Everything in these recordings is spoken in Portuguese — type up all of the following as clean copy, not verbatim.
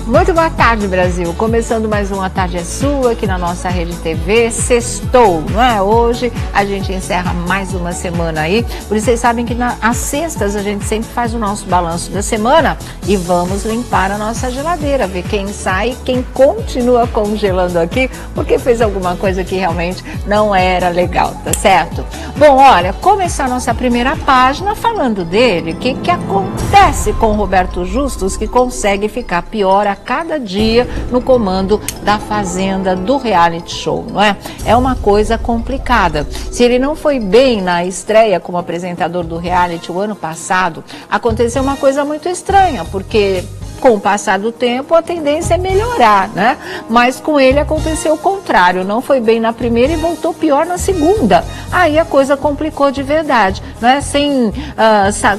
Muito boa tarde, Brasil. Começando mais uma Tarde é Sua aqui na nossa Rede TV. Sextou, não é? Hoje a gente encerra mais uma semana aí. Por isso vocês sabem que às sextas a gente sempre faz o nosso balanço da semana e vamos limpar a nossa geladeira, ver quem sai, quem continua congelando aqui, porque fez alguma coisa que realmente não era legal, tá certo? Bom, olha, começar a nossa primeira página falando dele, o que acontece com o Roberto Justus, que consegue ficar pior a cada dia no comando da Fazenda, do reality show, não é? É uma coisa complicada. Se ele não foi bem na estreia como apresentador do reality o ano passado, aconteceu uma coisa muito estranha, porque com o passar do tempo, a tendência é melhorar, né? Mas com ele aconteceu o contrário, não foi bem na primeira e voltou pior na segunda. Aí a coisa complicou de verdade, né? Sem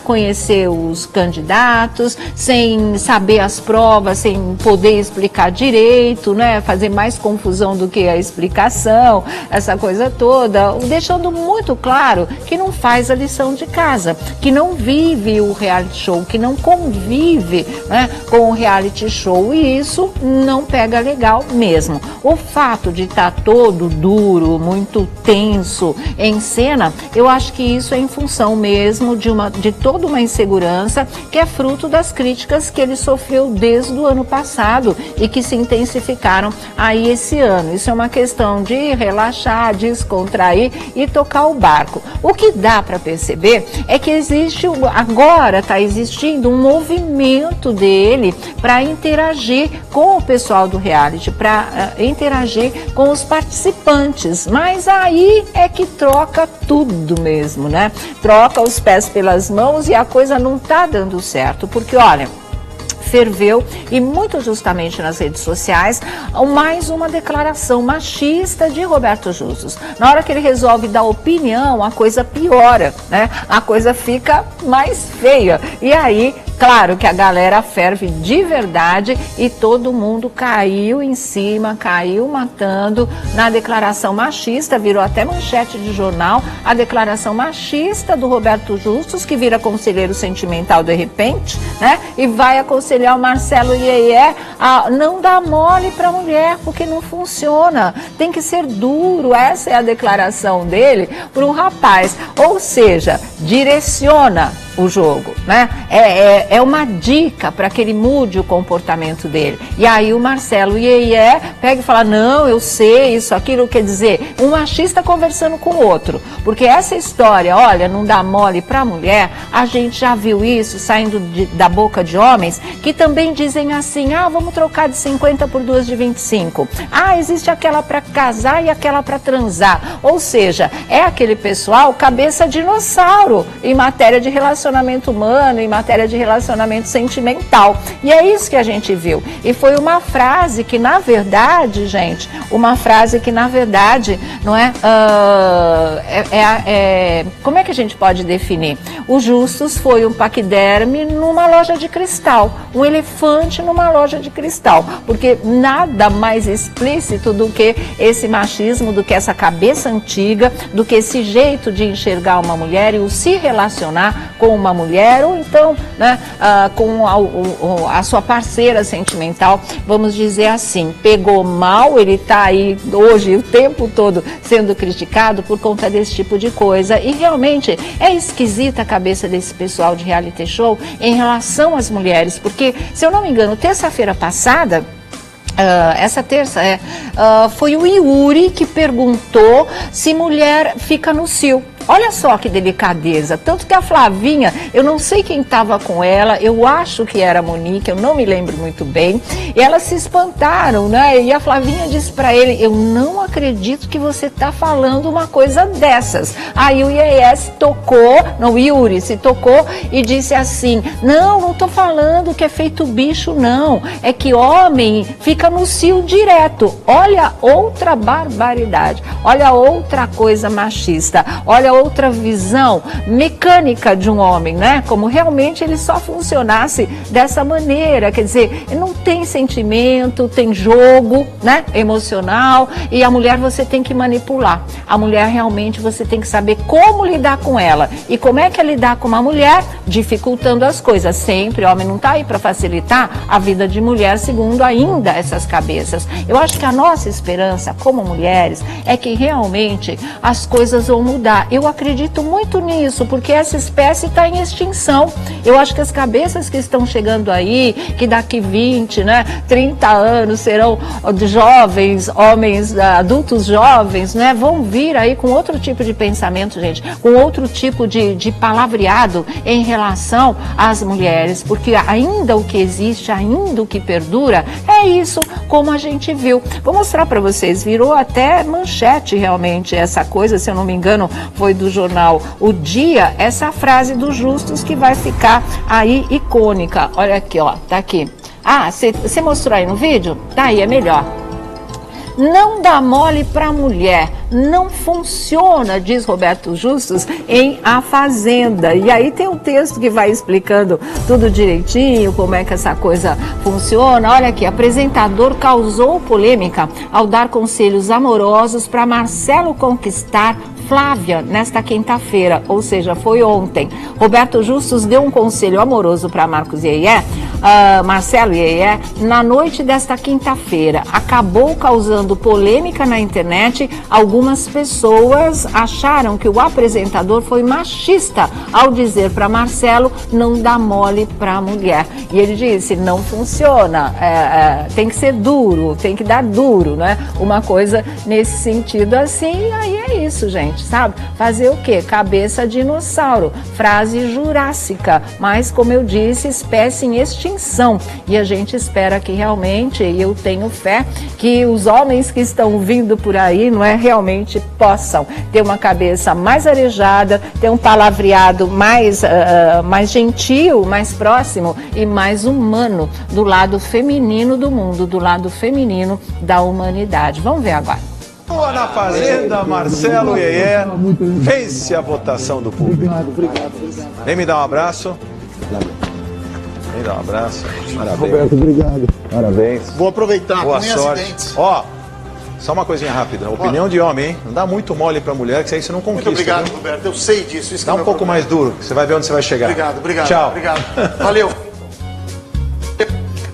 conhecer os candidatos, sem saber as provas, sem poder explicar direito, né? Fazer mais confusão do que a explicação, essa coisa toda, deixando muito claro que não faz a lição de casa, que não vive o reality show, que não convive, né, com o reality show, e isso não pega legal mesmo. O fato de estar todo duro, muito tenso em cena, eu acho que isso é em função mesmo de toda uma insegurança que é fruto das críticas que ele sofreu desde o ano passado e que se intensificaram aí esse ano. Isso é uma questão de relaxar, descontrair e tocar o barco. O que dá para perceber é que agora está existindo um movimento dele para interagir com o pessoal do reality, para interagir com os participantes, mas aí é que troca tudo mesmo, né? Troca os pés pelas mãos e a coisa não tá dando certo, porque olha, ferveu, e muito justamente nas redes sociais, mais uma declaração machista de Roberto Justus. Na hora que ele resolve dar opinião, a coisa piora, né? A coisa fica mais feia. E aí, claro que a galera ferve de verdade e todo mundo caiu em cima, caiu matando na declaração machista, virou até manchete de jornal, a declaração machista do Roberto Justus, que vira conselheiro sentimental de repente, né? E vai aconselhar o Marcelo Iê a não dar mole para a mulher, porque não funciona, tem que ser duro. Essa é a declaração dele para o rapaz, ou seja, direciona o jogo, né? É uma dica para que ele mude o comportamento dele. E aí o Marcelo Iê pega e fala, não, eu sei, isso, aquilo, quer dizer, um machista conversando com o outro. Porque essa história, olha, não dá mole para a mulher, a gente já viu isso saindo da boca de homens que também dizem assim, vamos trocar de 50 por 2 de 25. Existe aquela para casar e aquela para transar. Ou seja, é aquele pessoal cabeça dinossauro em matéria de relacionamento humano, em matéria de relacionamento sentimental. E é isso que a gente viu. E foi uma frase que, na verdade, gente, não é, como é que a gente pode definir? O Justus foi um paquiderme numa loja de cristal, um elefante numa loja de cristal, porque nada mais explícito do que esse machismo, do que essa cabeça antiga, do que esse jeito de enxergar uma mulher e o se relacionar com uma mulher, ou então, né, com a sua parceira sentimental, vamos dizer assim. Pegou mal, ele está aí hoje o tempo todo sendo criticado por conta desse tipo de coisa, e realmente é esquisita a cabeça desse pessoal de reality show em relação às mulheres, porque, se eu não me engano, terça-feira passada, essa terça foi o Yuri que perguntou se mulher fica no cio. Olha só que delicadeza, tanto que a Flavinha, eu não sei quem estava com ela, eu acho que era a Monique, eu não me lembro muito bem, e elas se espantaram, né? E a Flavinha disse para ele, eu não acredito que você está falando uma coisa dessas. Aí o Yuri se tocou e disse assim, não estou falando que é feito bicho, não, é que homem fica no cio direto. Olha outra barbaridade, olha outra coisa machista, olha outra visão mecânica de um homem, né? Como realmente ele só funcionasse dessa maneira, quer dizer, não tem sentimento, tem jogo, né? Emocional, e a mulher você tem que manipular. A mulher realmente você tem que saber como lidar com ela. E como é que é lidar com uma mulher? Dificultando as coisas. Sempre, o homem não está aí para facilitar a vida de mulher, segundo ainda essas cabeças. Eu acho que a nossa esperança como mulheres é que realmente as coisas vão mudar. Eu acredito muito nisso, porque essa espécie está em extinção. Eu acho que as cabeças que estão chegando aí, que daqui 20, né, 30 anos serão de jovens, homens, adultos jovens, né, vão vir aí com outro tipo de pensamento, gente, com outro tipo de palavreado em relação às mulheres, porque ainda o que existe, ainda o que perdura, é isso como a gente viu. Vou mostrar para vocês, virou até manchete realmente essa coisa, se eu não me engano, foi do jornal O Dia, essa frase dos Justus que vai ficar aí icônica. Olha aqui, ó, tá aqui. Ah, você mostrou aí no vídeo? Tá aí, é melhor. Não dá mole para mulher, não funciona, diz Roberto Justus em A Fazenda. E aí tem um texto que vai explicando tudo direitinho, como é que essa coisa funciona. Olha aqui, apresentador causou polêmica ao dar conselhos amorosos para Marcelo conquistar Flávia nesta quinta-feira, ou seja, foi ontem. Roberto Justus deu um conselho amoroso para Marcelo Iê, na noite desta quinta-feira. Acabou causando polêmica na internet. Algumas pessoas acharam que o apresentador foi machista ao dizer para Marcelo não dá mole para a mulher. E ele disse, não funciona, tem que ser duro, tem que dar duro, né? Uma coisa nesse sentido assim, aí é isso, gente, sabe? Fazer o quê? Cabeça de dinossauro, frase jurássica, mas como eu disse, espécie em extinção. E a gente espera que realmente, e eu tenho fé, que os homens que estão vindo por aí, não é, realmente possam ter uma cabeça mais arejada, ter um palavreado mais gentil, mais próximo e mais humano do lado feminino do mundo, do lado feminino da humanidade. Vamos ver agora. Na Fazenda, Marcelo Iê, fez-se a votação do público. Vem me dar um abraço. Vem dar um abraço. Parabéns. Roberto, obrigado. Parabéns. Vou aproveitar. Boa sorte. Ó, só uma coisinha rápida. Opinião de homem, hein? Não dá muito mole pra mulher, que isso aí você não conquista. Muito obrigado, viu? Roberto. Eu sei disso. Isso dá um pouco mais duro, você vai ver onde você vai chegar. Obrigado. Tchau. Obrigado. Valeu.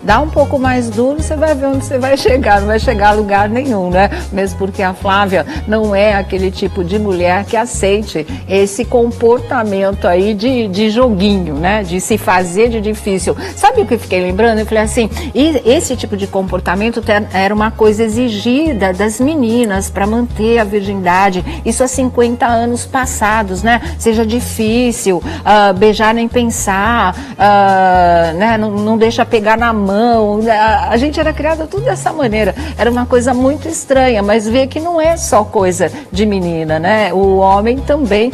Dá um pouco mais duro, você vai ver onde você vai chegar, não vai chegar a lugar nenhum, né? Mesmo porque a Flávia não é aquele tipo de mulher que aceite esse comportamento aí de joguinho, né? De se fazer de difícil. Sabe o que eu fiquei lembrando? Eu falei assim, esse tipo de comportamento era uma coisa exigida das meninas para manter a virgindade. Isso há 50 anos passados, né? Seja difícil, beijar nem pensar, né? Não deixa pegar na mão. A gente era criada tudo dessa maneira, era uma coisa muito estranha, mas vê que não é só coisa de menina, né? O homem também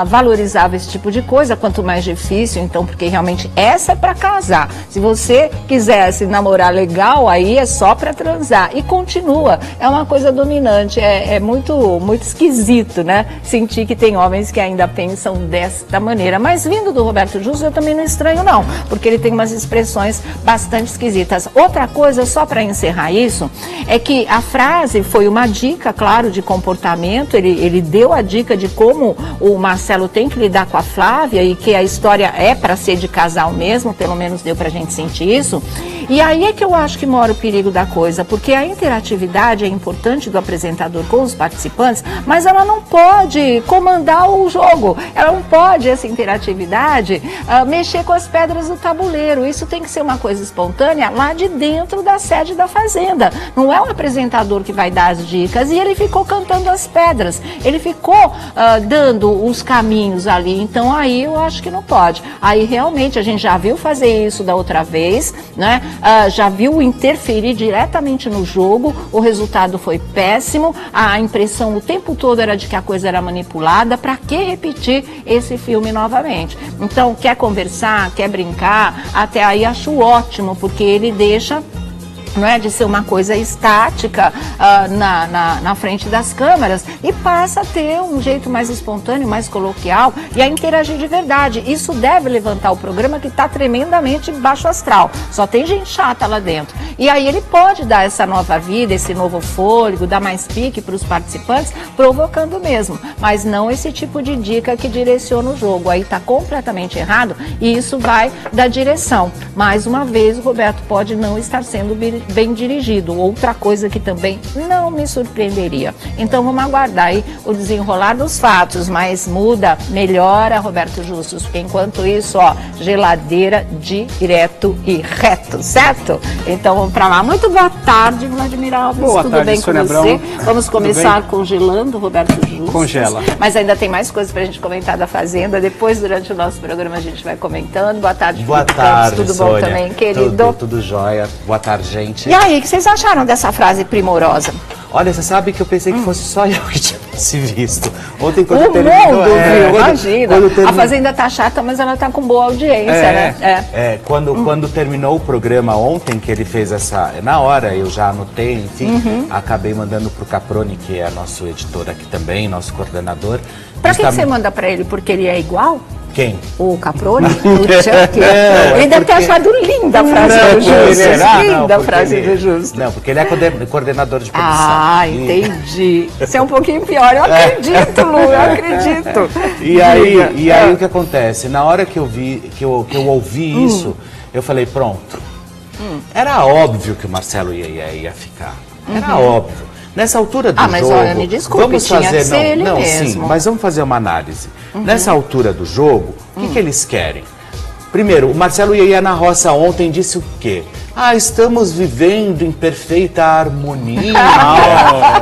valorizava esse tipo de coisa, quanto mais difícil, então, porque realmente essa é para casar. Se você quisesse namorar legal, aí é só para transar e continua, é uma coisa dominante, é muito, muito esquisito, né? Sentir que tem homens que ainda pensam desta maneira, mas vindo do Roberto Justus eu também não estranho não, porque ele tem umas expressões bastante esquisitas. Outra coisa, só para encerrar isso, é que a frase foi uma dica, claro, de comportamento, ele deu a dica de como o Marcelo tem que lidar com a Flávia e que a história é para ser de casal mesmo, pelo menos deu para a gente sentir isso. E aí é que eu acho que mora o perigo da coisa, porque a interatividade é importante do apresentador com os participantes, mas ela não pode comandar o jogo, ela não pode, essa interatividade, mexer com as pedras do tabuleiro. Isso tem que ser uma coisa espontânea lá de dentro da sede da Fazenda. Não é o apresentador que vai dar as dicas, e ele ficou cantando as pedras, ele ficou dando os caminhos ali, então aí eu acho que não pode. Aí realmente a gente já viu fazer isso da outra vez, né? Já viu interferir diretamente no jogo, o resultado foi péssimo, a impressão o tempo todo era de que a coisa era manipulada. Para que repetir esse filme novamente? Então, quer conversar, quer brincar, até aí acho ótimo, porque ele deixa não é, de ser uma coisa estática na frente das câmeras e passa a ter um jeito mais espontâneo, mais coloquial e a interagir de verdade. Isso deve levantar o programa que está tremendamente baixo astral. Só tem gente chata lá dentro. E aí ele pode dar essa nova vida, esse novo fôlego, dar mais pique para os participantes, provocando mesmo. Mas não esse tipo de dica que direciona o jogo. Aí está completamente errado e isso vai da direção. Mais uma vez, o Roberto pode não estar sendo bem dirigido. Outra coisa que também não me surpreenderia. Então vamos aguardar aí o desenrolar dos fatos, mas muda, melhora, Roberto Justus, porque enquanto isso, ó, geladeira direto e reto, certo? Então vamos pra lá. Muito boa tarde, Vladimir Alves. Boa Tudo tarde, bem com Sônia você? Abrão. Vamos começar congelando, Roberto Justus. Congela. Mas ainda tem mais coisas pra gente comentar da Fazenda. Depois, durante o nosso programa, a gente vai comentando. Boa tarde, Boa Felipe tarde, Campos. Tudo Sônia. bom também, querido? Tudo jóia. Boa tarde, gente. E aí, o que vocês acharam dessa frase primorosa? Olha, você sabe que eu pensei que fosse só eu que tivesse visto. Ontem, O quando mundo, terminou, viu? Imagina. quando A Fazenda tá chata, mas ela tá com boa audiência, né? Quando terminou o programa ontem, que ele fez essa... Na hora, eu já anotei, enfim, acabei mandando pro Caproni, que é nosso editor aqui também, nosso coordenador. Pra que você manda pra ele? Porque ele é igual? Quem? O Caproni? O Chuck? Ele deve ter achado linda a frase do Justus. Linda a frase do Justus. Não, porque ele é coordenador de produção. Ah, entendi. Isso é um pouquinho pior. Eu acredito, Lu, eu acredito. E aí o que acontece? Na hora que eu vi, que eu ouvi isso, eu falei, pronto. Era óbvio que o Marcelo ia ficar. Era óbvio. Nessa altura do jogo... mas olha, me desculpe, vamos tinha fazer, que ser ele não, mesmo. sim, mas vamos fazer uma análise. Nessa altura do jogo, o que eles querem? Primeiro, o Marcelo ia na roça ontem disse o quê? Estamos vivendo em perfeita harmonia.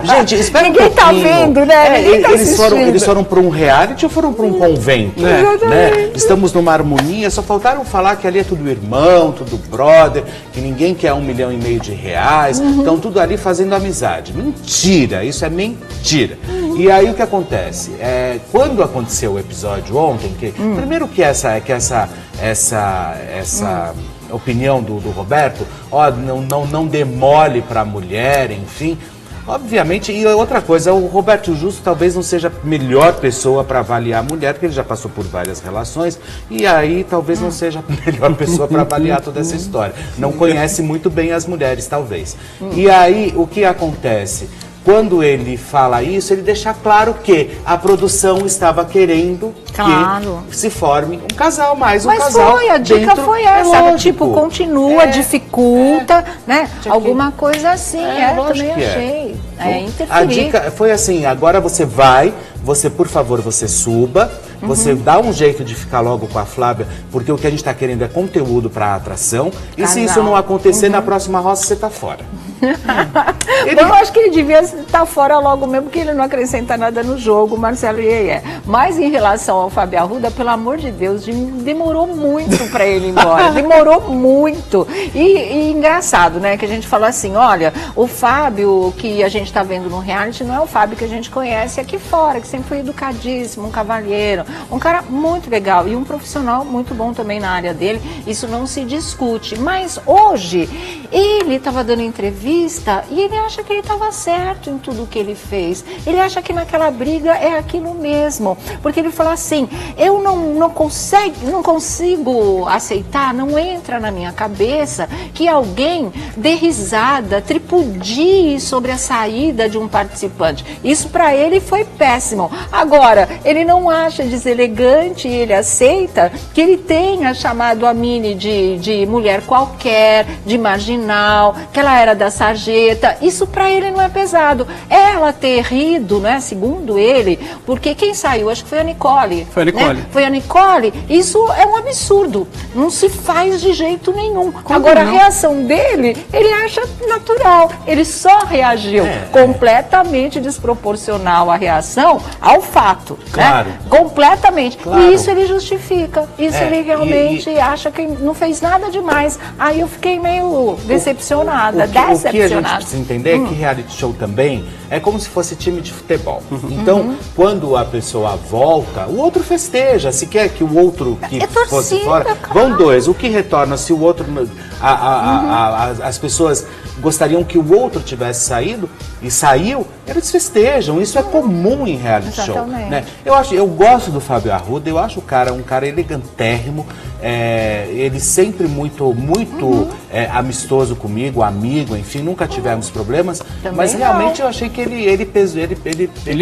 Gente, espera Ninguém um pouquinho. tá vendo, né? Ninguém tá eles foram para um reality ou foram para um convento? Né? Estamos numa harmonia, só faltaram falar que ali é tudo irmão, tudo brother, que ninguém quer R$1,5 milhão de reais, estão tudo ali fazendo amizade. Mentira, isso é mentira. E aí o que acontece? Quando aconteceu o episódio ontem, primeiro que essa opinião do Roberto, não demole para a mulher, enfim. Obviamente, e outra coisa, o Roberto Justo talvez não seja a melhor pessoa para avaliar a mulher, porque ele já passou por várias relações, e aí talvez não seja a melhor pessoa para avaliar toda essa história. Não conhece muito bem as mulheres, talvez. E aí, o que acontece? Quando ele fala isso, ele deixa claro que a produção estava querendo que se forme um casal, mais um casal. Mas a dica foi essa, lógico. Tipo, continua, dificulta, né? Alguma coisa assim, também achei. Interferir. A dica foi assim, agora você por favor, você suba, você dá um jeito de ficar logo com a Flávia, porque o que a gente está querendo é conteúdo para atração, e se isso não acontecer, na próxima roça você está fora. Eu acho que ele devia estar fora logo mesmo, porque ele não acrescenta nada no jogo, Marcelo Iê. Mas em relação ao Fábio Arruda, pelo amor de Deus, demorou muito para ele ir embora. Demorou muito. E engraçado, né? Que a gente falou assim, olha, o Fábio que a gente está vendo no reality não é o Fábio que a gente conhece aqui fora, que sempre foi educadíssimo, um cavalheiro, um cara muito legal e um profissional muito bom também na área dele. Isso não se discute. Mas hoje, ele estava dando entrevista e ele acha que ele estava certo em tudo que ele fez. Ele acha que naquela briga é aquilo mesmo. Porque ele fala assim, eu não consigo aceitar, não entra na minha cabeça que alguém dê risada, tripudie sobre a saída de um participante. Isso para ele foi péssimo. Agora, ele não acha deselegante, ele aceita que ele tenha chamado a Mini de mulher qualquer, de marginal, que ela era da sarjeta. Isso para ele não é pesado. Ela ter rido, né, segundo ele, porque quem saiu, acho que foi a Nicole. Foi a Nicole. Né? Foi a Nicole. Isso é um absurdo. Não se faz de jeito nenhum. Agora, a reação dele, ele acha natural. Ele só reagiu completamente desproporcional a reação ao fato. Claro. Né? Completamente. Claro. E isso ele justifica. Isso ele realmente acha que não fez nada demais. Aí eu fiquei meio decepcionada, O que a gente decepcionada. precisa entender é que reality show também é como se fosse time de futebol. Então, quando a pessoa volta, o outro festeja. Se quer que o outro que fosse fora, vão dois. O que retorna, se o outro as pessoas gostariam que o outro tivesse saído e saiu, eles festejam. Isso é comum em reality show, né? Eu gosto do Fábio Arruda, eu acho um cara elegantérrimo, ele sempre muito amistoso comigo, amigo, enfim, nunca tivemos problemas, mas realmente eu achei que ele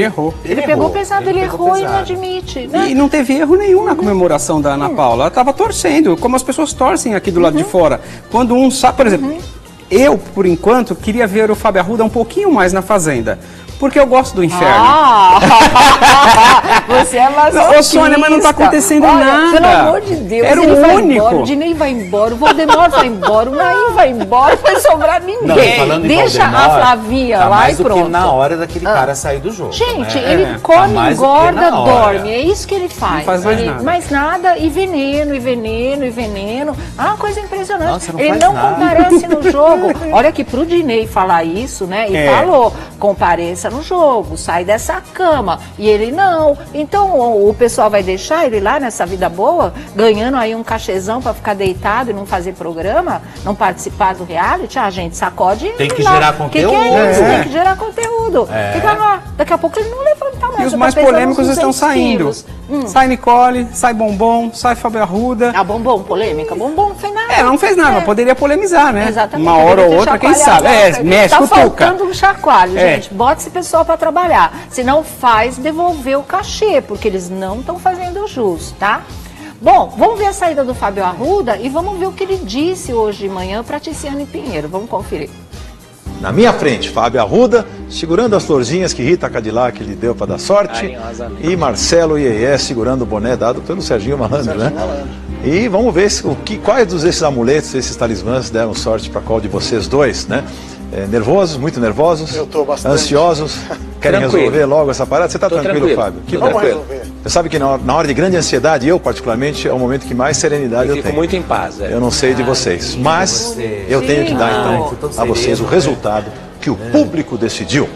errou. Ele pegou pesado, ele errou e não admite, né? E não teve erro nenhum na comemoração da Ana Paula. Ela estava torcendo, como as pessoas torcem aqui do lado de fora. Quando um sabe, por exemplo, eu, por enquanto, queria ver o Fábio Arruda um pouquinho mais na Fazenda. Porque eu gosto do inferno. Você é masoquista. Ô, Sônia, mas não está acontecendo nada. Pelo amor de Deus, era ele o vai único. embora, o Dinei vai embora, o Valdemar vai embora, o Naim vai embora, não vai sobrar ninguém. Não, falando em Deixa Valdemar, a Flavinha tá lá mais e do pronto. que na hora daquele cara sair do jogo. Gente, né? ele come, mais engorda, do que na hora. dorme. É isso que ele faz. Não faz mais nada. Mais nada, e veneno, e veneno, e veneno. Ah, uma coisa impressionante. Nossa, não ele faz não nada. comparece no jogo. Olha que pro Dinei falar isso, né? E falou, compareça no jogo, sai dessa cama. E ele não. Então o pessoal vai deixar ele lá nessa vida boa, ganhando aí um cachezão pra ficar deitado e não fazer programa, não participar do reality? A gente sacode. Tem que lá. gerar conteúdo. Que é isso? Tem que gerar conteúdo. Fica lá. Daqui a pouco ele não levanta mais. E os já mais tá pesando polêmicos uns estão 200 saindo. quilos. Sai Nicole, sai Bombom, sai Fábio Arruda. Ah, Bombom, polêmica. Bombom não fez nada. Não fez nada, poderia polemizar, né? Exatamente. Uma hora ou Poderia outra, quem chacoalhar sabe? lá. Mexe tá com o Tuca. faltando um chacoalho, gente. Bota esse pessoal pra trabalhar. Se não faz, devolver o cachê, porque eles não estão fazendo jus, tá? Bom, vamos ver a saída do Fábio Arruda e vamos ver o que ele disse hoje de manhã pra Tiziane Pinheiro. Vamos conferir. Na minha frente, Fábio Arruda, segurando as florzinhas que Rita Cadillac lhe deu para dar sorte. E Marcelo Iê segurando o boné dado pelo Serginho Malandro, né? E vamos ver quais desses amuletos, esses talismãs deram sorte para qual de vocês dois, né? Nervosos, muito nervosos? Eu tô bastante. Ansiosos? Querem resolver logo essa parada? Você está tranquilo, Fábio? Que bom. Vamos resolver. Você sabe que na hora de grande ansiedade, eu particularmente, é o momento que mais serenidade eu tenho. Fico muito em paz. Eu não sei de vocês, mas eu tenho que dar então a vocês o resultado que o público decidiu.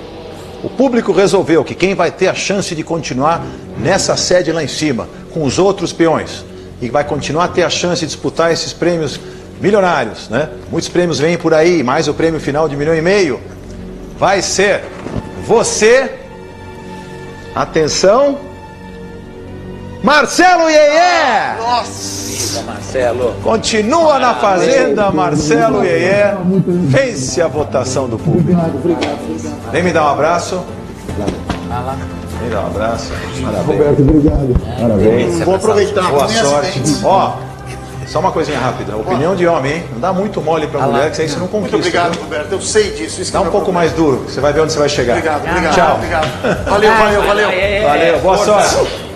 O público resolveu que quem vai ter a chance de continuar nessa sede lá em cima, com os outros peões, e vai continuar a ter a chance de disputar esses prêmios milionários, né? Muitos prêmios vêm por aí, mais o prêmio final de R$ 1,5 milhão, vai ser você, atenção, Marcelo Iê! Nossa! Marcelo. Continua na Fazenda, Marcelo Iê. Vence a votação do público. Vem me dar um abraço. Vem dar um abraço. Parabéns. Roberto, obrigado. Parabéns. Vou aproveitar. Boa Minha sorte. assistente. Ó, só uma coisinha rápida. Opinião de homem, hein? Não dá muito mole pra mulher, que aí você não conquista. Muito obrigado, viu? Roberto. Eu sei disso. Isso Dá que é um o pouco problema. mais duro. Você vai ver onde você vai chegar. Obrigado, obrigado. Tchau. Obrigado. Valeu. Valeu. Boa sorte.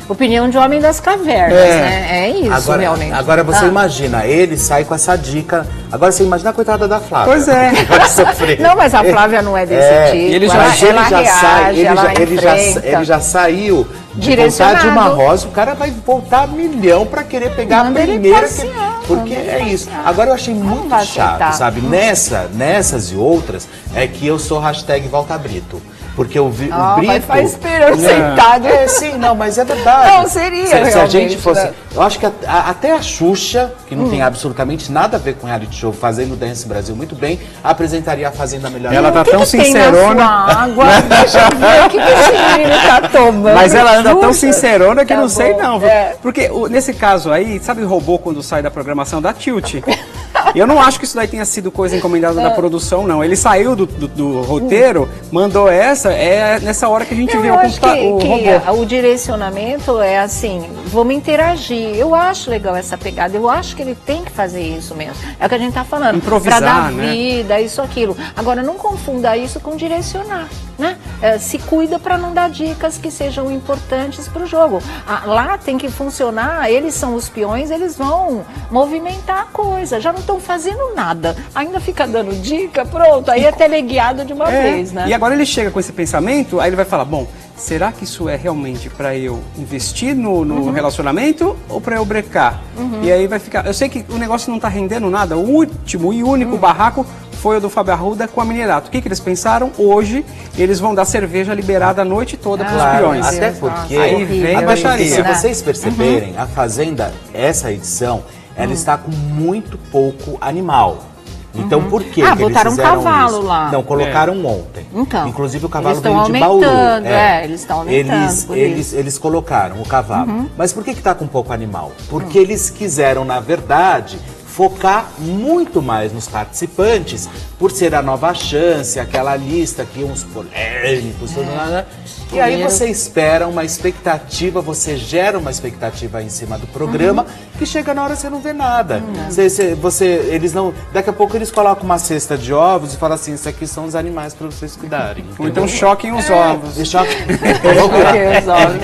Opinião de homem das cavernas, né? É isso, realmente. Agora você imagina, ele sai com essa dica. Agora você imagina a coitada da Flávia. Pois é. Que vai sofrer. Não, mas a Flávia não é desse tipo. ele já- ela, mas ela já reage, sai, ela ele já saiu de Direcionado. vontade de uma rosa, o cara vai voltar $1 milhão pra querer pegar Manda a ele primeira. passear, Porque manda ele é isso. passear. Agora eu achei muito vai chato, aceitar. sabe? Nessas e outras, é que eu sou hashtag Volta Brito. Porque o Brito... Vai ficar esperando sentado. Sim, não, mas é verdade. Não, seria Se a realmente, gente fosse... né? Eu acho que até a Xuxa, que não tem absolutamente nada a ver com reality show, fazendo Dance Brasil muito bem, apresentaria a Fazenda Melhor. Ela tá O que tão que tem na sincerona. sua água? Deixa eu ver o que esse menino tá tomando. Mas ela anda tão Xuxa? sincerona que Tá não sei bom. não. Viu? É. Porque nesse caso aí, sabe o robô quando sai da programação da Tilt? Eu não acho que isso daí tenha sido coisa encomendada da produção, não. Ele saiu do roteiro, mandou essa, nessa hora que a gente vê Eu o acho robô. que o direcionamento é assim, vamos interagir. Eu acho legal essa pegada, eu acho que ele tem que fazer isso mesmo. É o que a gente tá falando. Improvisar, pra dar né? vida, isso, aquilo. Agora, não confunda isso com direcionar, né? Se cuida para não dar dicas que sejam importantes pro jogo. Lá tem que funcionar, eles são os peões, eles vão movimentar a coisa. Já não estão fazendo nada. Ainda fica dando dica, pronto. Aí é teleguiado de uma vez, né? E agora ele chega com esse pensamento, aí ele vai falar, bom, será que isso é realmente para eu investir no relacionamento ou para eu brecar? E aí vai ficar... Eu sei que o negócio não tá rendendo nada. O último e único barraco foi o do Fábio Arruda com a Minerato. O que eles pensaram? Hoje eles vão dar cerveja liberada a noite toda para os peões. Até porque... Aí vem a Agora, baixaria. se vocês perceberem, a Fazenda, essa edição... ela está com muito pouco animal. Então, por que que botaram eles fizeram um cavalo isso? lá. Não, colocaram ontem. Então, inclusive o cavalo eles veio estão de Bauru. aumentando, eles estão aumentando. Eles colocaram o cavalo. Mas por que está com pouco animal? Porque eles quiseram, na verdade, focar muito mais nos participantes, por ser a nova chance, aquela lista que uns polêmicos, tudo nada. E aí você espera uma expectativa, você gera uma expectativa em cima do programa, que chega na hora você não vê nada. Eles não, daqui a pouco eles colocam uma cesta de ovos e falam assim, isso aqui são os animais para vocês cuidarem. Ou então choquem os ovos. Choquem Os ovos.